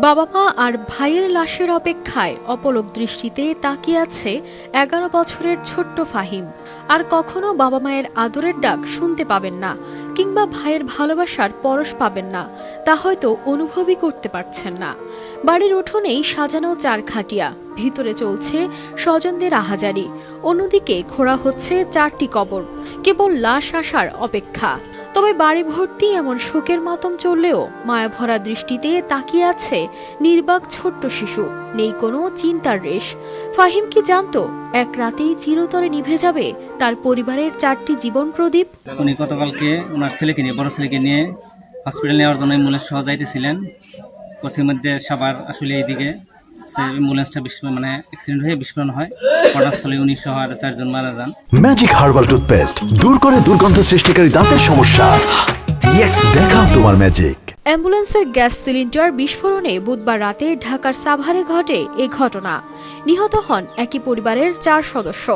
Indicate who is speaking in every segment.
Speaker 1: বাবা মা আর ভাইয়ের লাশের অপেক্ষায় অপলক দৃষ্টিতে তাকিয়ে আছে 11 বছরের ছোট্ট ফাহিম। আর কখনো বাবা মায়ের আদরের ডাক শুনতে পাবেন না, কিংবা ভাইয়ের ভালোবাসার পরশ পাবেন না, তা হয়তো অনুভবই করতে পারছেন না। বাড়ির উঠোনেই সাজানো চার খাটিয়া, ভিতরে চলছে স্বজনদের আহাজারি, অন্যদিকে খোঁড়া হচ্ছে 4টি কবর, কেবল লাশ আসার অপেক্ষা। তবে বাড়ি ভর্তি এমন শোকের মাতম চললেও মায়াভরা দৃষ্টিতে তাকিয়ে আছে নির্বাক ছোট্ট শিশু, নেই কোনো চিন্তার রেশ। ফাহিম কি জানতো এক রাতেই চিরতরে নিভে যাবে তার পরিবারের 4টি জীবন প্রদীপ?
Speaker 2: উনি গতকালকে ওনার ছেলেকে নিয়ে, বড় ছেলেকে নিয়ে হসপিটাল নেওয়ার জন্য অ্যাম্বুলেন্স সহ যাইতেছিলেন। পথের মধ্যে সবার আসলে এইদিকে অ্যাম্বুলেন্সটা অ্যাক্সিডেন্ট হয়ে বিস্ফোরণ হয়। ঘটনাস্থলে উনি সহ আর 4 জন মারা যান।
Speaker 3: ম্যাজিক হার্বাল টুথপেস্ট দূর করে দুর্গন্ধ সৃষ্টিকারী দাঁতের সমস্যা। ইয়েস, দেখাও তোমার ম্যাজিক।
Speaker 1: অ্যাম্বুলেন্সের গ্যাস সিলিন্ডার বিস্ফোরণে বুধবার রাতে ঢাকার সাভারে ঘটে এ ঘটনা। নিহত হন একই পরিবারের 4 সদস্য।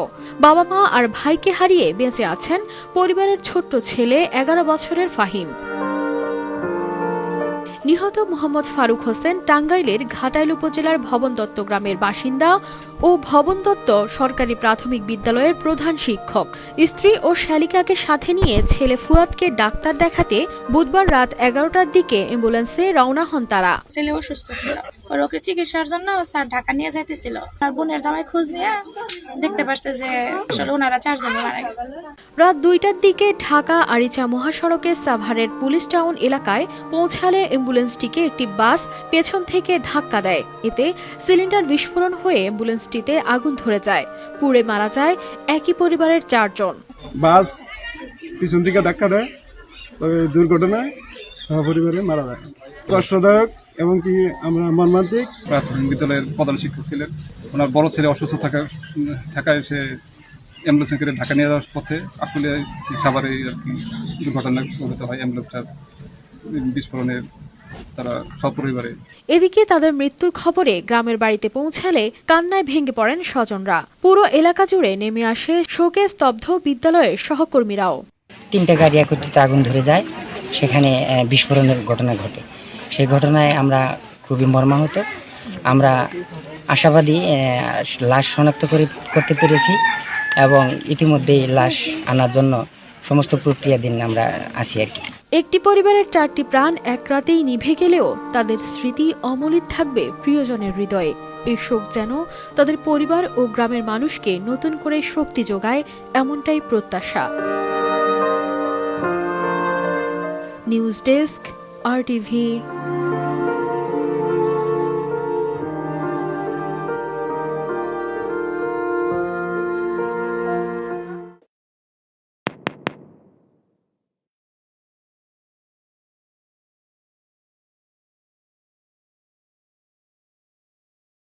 Speaker 1: বাবা মা আর ভাইকে হারিয়ে বেঁচে আছেন পরিবারের ছোট্ট ছেলে 11 বছরের ফাহিম। নিহত মোহাম্মদ ফারুক হোসেন টাঙ্গাইলের ঘাটাইল উপজেলার ভবন দত্ত গ্রামের বাসিন্দা ও ভবন দত্ত সরকারি প্রাথমিক বিদ্যালয়ের প্রধান শিক্ষক। স্ত্রী ও শালিকাকে সাথে নিয়ে ছেলে ফুয়াদকে ডাক্তার দেখাতে বুধবার রাত 11টার দিকে অ্যাম্বুলেন্সে রওনা হন তারা।
Speaker 4: ছেলে অসুস্থ ছিল, ওকে চিকিৎসার জন্য স্যার ঢাকা নিয়ে যাইতেছিল। আর বোনের জামাই খোঁজ নিয়ে দেখতে পারছে যে আসলে ওনারা 4 জন মারা গেছে।
Speaker 1: রাত 2টার দিকে ঢাকা আরিচা মহাসড়কের সাভারের পুলিশ টাউন এলাকায় পৌঁছালে অ্যাম্বুলেন্সটিকে একটি বাস পেছন থেকে ধাক্কা দেয়। এতে সিলিন্ডার বিস্ফোরণ হয়ে অ্যাম্বুলেন্সটিতে আগুন ধরে যায়। পুড়ে মারা যায় একই পরিবারের 4 জন।
Speaker 5: বাস পিছন থেকে ধাক্কা দেয়, দুর্ঘটনায় পরিবারে মারা যায়। কষ্টদায়ক এবং কি আমরা মর্মান্তিক।
Speaker 6: প্রাথমিক বিদ্যালয়ের প্রধান শিক্ষক ছিলেন। ওনার বড় ছেলে অসুস্থ থাকায় সে অ্যাম্বুলেন্সে করে ঢাকা নিয়ে যাওয়ার পথে আসলে সাভারে আর কি দুর্ঘটনা ঘটিত হয়। অ্যাম্বুলেন্সটার বিস্ফোরণের তারা সপরিবারে।
Speaker 1: এদিকে তাদের মৃত্যুর খবরে গ্রামের বাড়িতে পৌঁছালে কান্নায় ভেঙে পড়েন স্বজনরা। পুরো এলাকা জুড়ে নেমে আসে শোকে স্তব্ধ বিদ্যালয়ের সহকর্মীরাও।
Speaker 7: 3টা গাড়ি একত্রিত আগুন ধরে যায়, সেখানে বিস্ফোরণের ঘটনা ঘটে। সেই ঘটনায় আমরা খুবই মর্মাহত। আমরা আশাবাদী লাশ শনাক্ত করতে পেরেছি এবং ইতিমধ্যেই লাশ আনার জন্য সমস্ত প্রক্রিয়াধীন আমরা আছি আর কি।
Speaker 1: একটি পরিবারের 4টি প্রাণ এক রাতেই নিভে গেলেও তাদের স্মৃতি অমলিত থাকবে প্রিয়জনের হৃদয়ে। এই শোক যেন তাদের পরিবার ও গ্রামের মানুষকে নতুন করে শক্তি যোগায়, এমনটাই প্রত্যাশা। News desk, RTV।